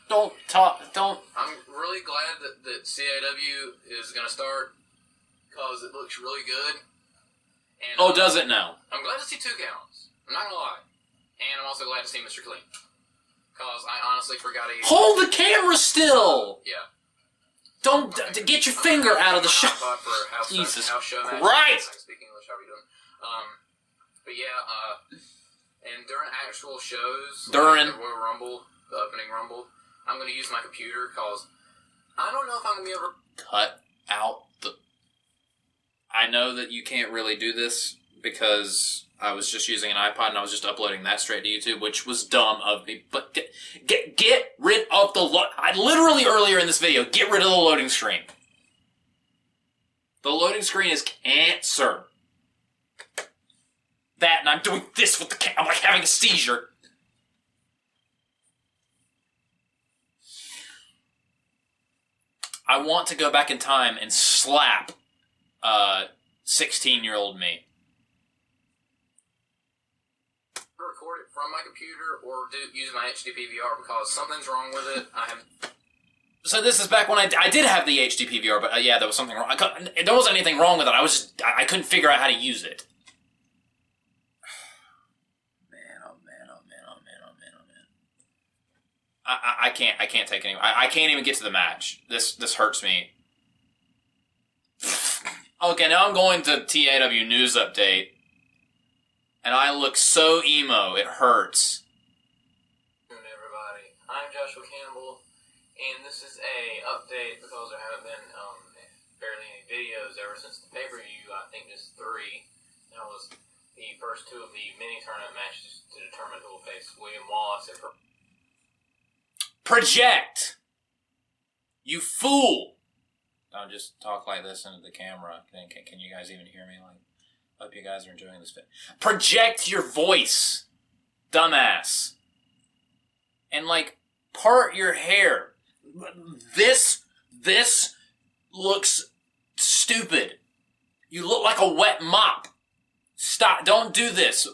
Don't. I'm really glad that CAW is gonna start, because it looks really good. And, does it now? I'm glad to see 2 counts. I'm not gonna lie. And I'm also glad to see Mr. Clean. Because I honestly forgot to use... Hold the camera still! Yeah. Don't get your finger out of the shot. Jesus Christ! Speaking English, how are you doing? But yeah, and during actual shows, like the Royal Rumble, the opening Rumble, I'm going to use my computer because I don't know if I'm going to be able to cut out the... I know that you can't really do this because I was just using an iPod and I was just uploading that straight to YouTube, which was dumb of me. But get rid of the... I literally earlier in this video, get rid of the loading screen. The loading screen is cancer. That, and I'm doing this with the I'm like having a seizure. I want to go back in time and slap 16-year-old me. record it from my computer or use my HD PVR because something's wrong with it. So this is back when I did have the HD PVR, but yeah, there was something wrong. There wasn't anything wrong with it. I couldn't figure out how to use it. I can't take any. I can't even get to the match. This hurts me. Okay, now I'm going to TAW News Update, and I look so emo, it hurts. Good afternoon, everybody. I'm Joshua Campbell, and this is a update because there haven't been barely any videos ever since the pay-per-view. I think just 3. That was the first 2 of the mini-tournament matches to determine who will face William Wallace and Project! You fool! Don't just talk like this into the camera. Can you guys even hear me? Like, hope you guys are enjoying this bit. Project your voice, dumbass. And, like, part your hair. This looks stupid. You look like a wet mop. Stop. Don't do this.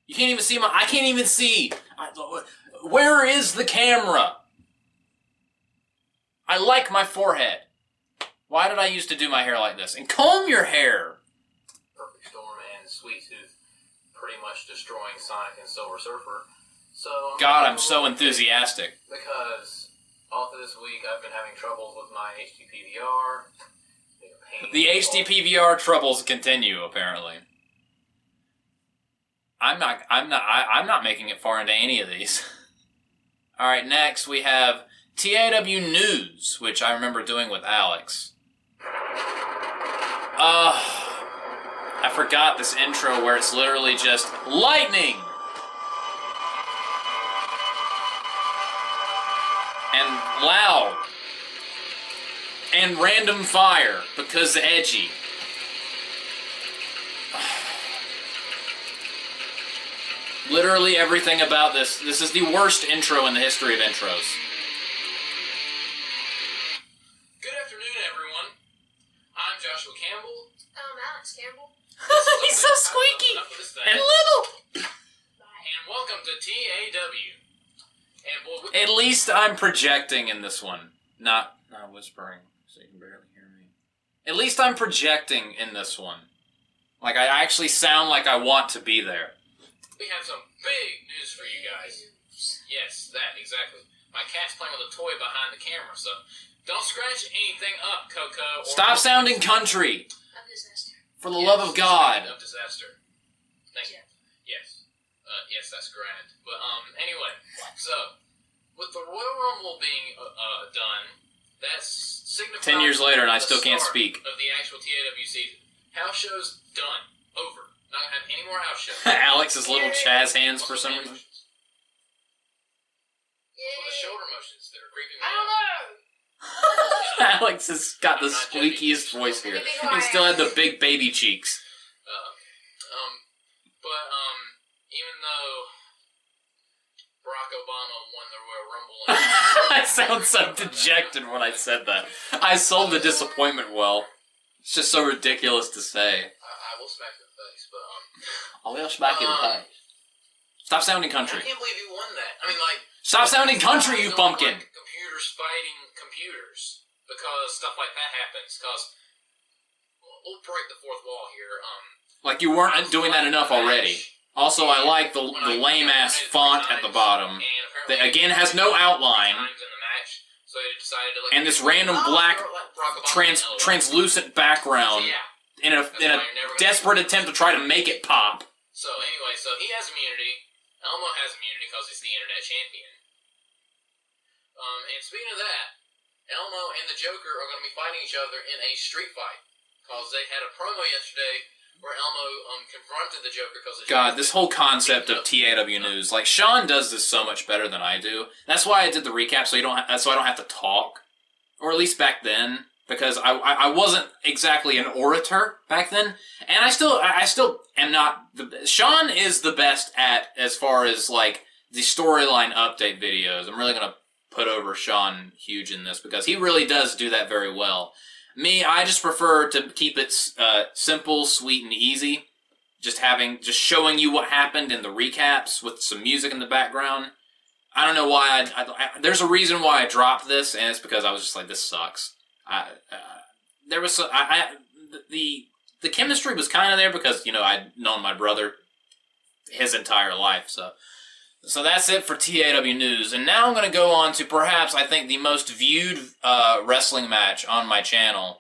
You can't even see I can't even see. Where is the camera? I like my forehead. Why did I used to do my hair like this? And comb your hair. Perfect Storm and Sweet Tooth pretty much destroying Sonic and Silver Surfer. So God, I'm so enthusiastic. Because all through this week I've been having troubles with my HD PVR. The HD PVR troubles continue, apparently. I'm not making it far into any of these. Alright, next we have TAW News, which I remember doing with Alex. I forgot this intro where it's literally just lightning! And loud. And random fire, because edgy. Literally everything about this. This is the worst intro in the history of intros. Good Alex Campbell. He's so squeaky Enough of this thing. and little. And welcome to TAW. And boy, At least I'm projecting in this one, not whispering, so you can barely hear me. At least I'm projecting in this one. Like, I actually sound like I want to be there. we have some big news for you guys. Yes, that, exactly. My cat's playing with a toy behind the camera, so don't scratch anything up, Coco. Stop sounding country! Of disaster. For the love of God. Of disaster. Thank you. Yeah. Yes. Yes, that's grand. But, anyway, so, with the Royal Rumble being, done, that's signifies 10 years later and I the still can't start speak. of the actual TAW season. House shows done. Over. Not gonna have any more house shows. Alex's little Chaz hands for some reason. What are the shoulder motions that are creeping me I out? don't know. Alex has got the squeakiest voice here. He still had the big baby cheeks. But even though Barack Obama won the Royal Rumble, I sound so dejected when I said that. I sold the disappointment well. It's just so ridiculous to say. I will smack your face. But I'll smack you in the face. Stop sounding country. I can't believe you won that. I mean, like, Stop sounding country, you don't pumpkin! like computers fighting computers because stuff like that happens. Because we'll break the fourth wall here. Like you weren't doing that enough already. Also, I like the lame-ass font at the bottom. That, again, has no outline. And this random black translucent background in a desperate attempt to try to make it pop. So anyway, so he has immunity. Elmo has immunity because he's the internet champion. And speaking of that, Elmo and the Joker are going to be fighting each other in a street fight. Because they had a promo yesterday where Elmo confronted the Joker because God, this whole concept of TAW news, like Sean does this so much better than I do. That's why I did the recap, so I don't have to talk, or at least back then, because I wasn't exactly an orator back then, and I still am not. Sean is the best at as far as like the storyline update videos. I'm really gonna put over Sean huge in this because he really does do that very well. Me, I just prefer to keep it simple, sweet, and easy. Just showing you what happened in the recaps with some music in the background. I don't know why there's a reason why I dropped this, and it's because I was just like, this sucks. The chemistry was kind of there because, you know, I'd known my brother his entire life, so that's it for TAW News. And now I'm going to go on to perhaps, I think, the most viewed wrestling match on my channel.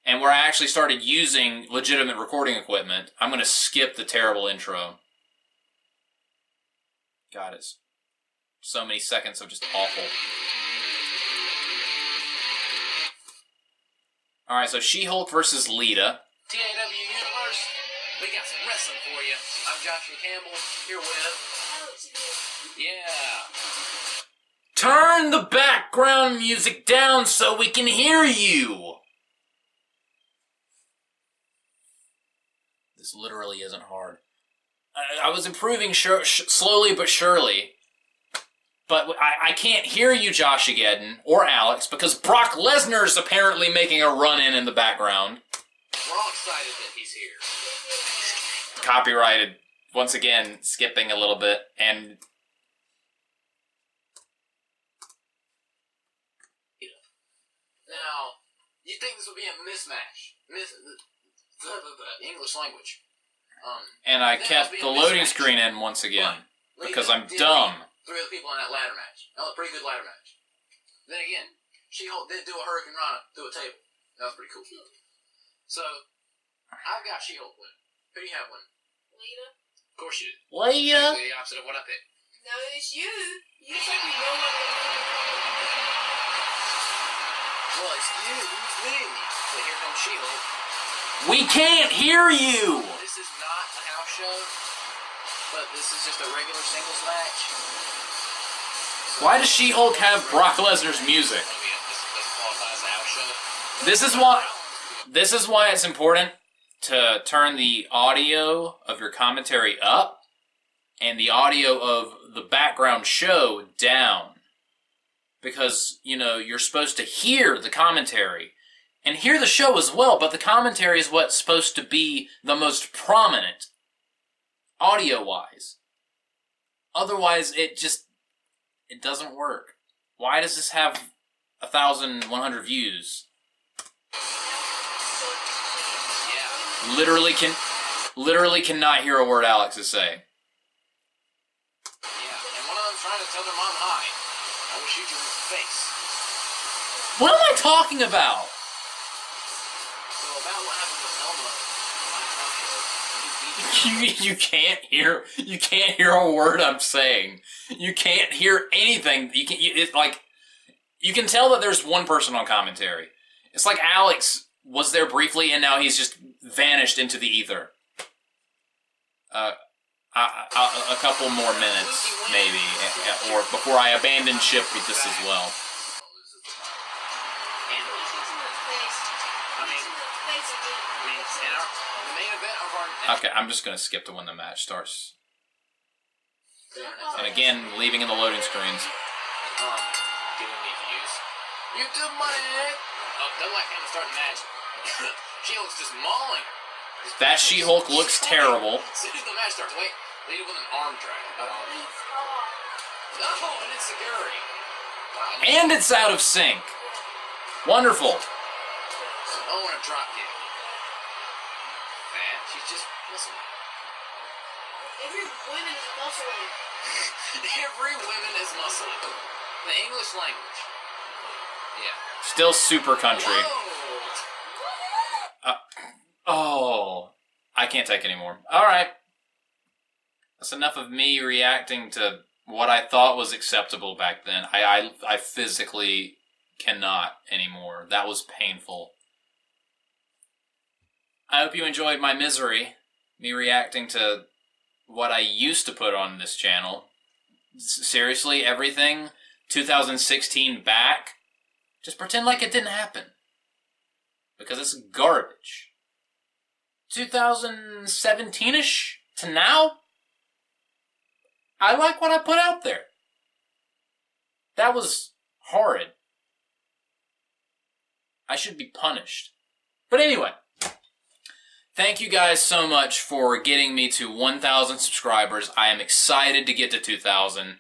And where I actually started using legitimate recording equipment. I'm going to skip the terrible intro. God, it's so many seconds of just awful. Alright, so She-Hulk versus Lita. TAW Universe, we got some wrestling for you. I'm Joshua Campbell, here with... Yeah. Turn the background music down so we can hear you! This literally isn't hard. I was improving slowly but surely. But I can't hear you, Josh Geddon, or Alex, because Brock Lesnar's apparently making a run-in in the background. We're all excited that he's here. Copyrighted. Once again, skipping a little bit, and... Now, you think this would be a mismatch? The English language. And I kept the loading screen in once again, because I'm dumb. Three other people in that ladder match. That was a pretty good ladder match. Then again, She-Hulk did do a Hurricane Rana through a table. That was pretty cool. So, I've got She-Hulk win. Who do you have win? Lita. Of course you did. Leia! Exactly the opposite of what I picked. No, it's you. You said you know what it Well, excuse me. But here comes She-Hulk. We can't hear you! This is not a house show, but this is just a regular singles match. So Why does She-Hulk have Brock Lesnar's music? This doesn't qualify as a house show. This is why it's important to turn the audio of your commentary up and the audio of the background show down. Because, you know, you're supposed to hear the commentary. and hear the show as well, but the commentary is what's supposed to be the most prominent, audio-wise. Otherwise, it doesn't work. Why does this have 1,100 views? Literally cannot hear a word Alex is saying. Yeah, and one of them trying to tell their mom hi. I will shoot you in the face. What am I talking about? So about what happened with Elmo, You can't hear a word I'm saying. You can't hear anything. It's like you can tell that there's one person on commentary. It's like Alex was there briefly and now he's just vanished into the ether. A couple more minutes maybe, or before I abandon ship with this as well. Okay, I'm just gonna skip to when the match starts. And again, leaving in the loading screens. Giving me views. YouTube money! Oh, doesn't like him to start the match. She-Hulk's just mauling her. That She-Hulk looks terrible. As soon as the match starts, wait, lead it with an arm drag. No, and it's security. Wow. And it's out of sync. Wonderful. Oh, and a drop kick. Man, she's just listening. Every woman is muscling. Every woman is muscling. The English language. Yeah. Still super country. Oh, I can't take anymore. Alright. That's enough of me reacting to what I thought was acceptable back then. I physically cannot anymore. That was painful. I hope you enjoyed my misery. Me reacting to what I used to put on this channel. Seriously, everything 2016 back. Just pretend like it didn't happen. Because it's garbage. 2017-ish to now, I like what I put out there. That was horrid. I should be punished. But anyway, thank you guys so much for getting me to 1,000 subscribers. I am excited to get to 2,000.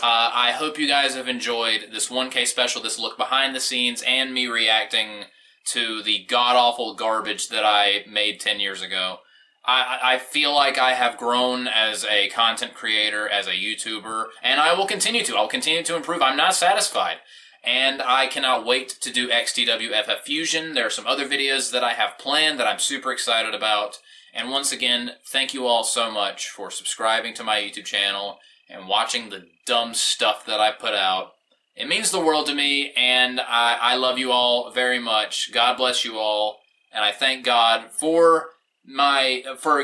I hope you guys have enjoyed this 1K special, this look behind the scenes, and me reacting to the god-awful garbage that I made 10 years ago. I feel like I have grown as a content creator, as a YouTuber, and I will continue to. I'll continue to improve. I'm not satisfied. And I cannot wait to do XTWFF Fusion. There are some other videos that I have planned that I'm super excited about. And once again, thank you all so much for subscribing to my YouTube channel and watching the dumb stuff that I put out. It means the world to me, and I love you all very much. God bless you all, and I thank God for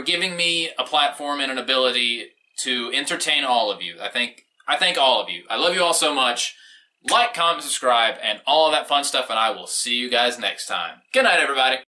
giving me a platform and an ability to entertain all of you. I thank all of you. I love you all so much. Like, comment, subscribe, and all of that fun stuff, and I will see you guys next time. Good night, everybody.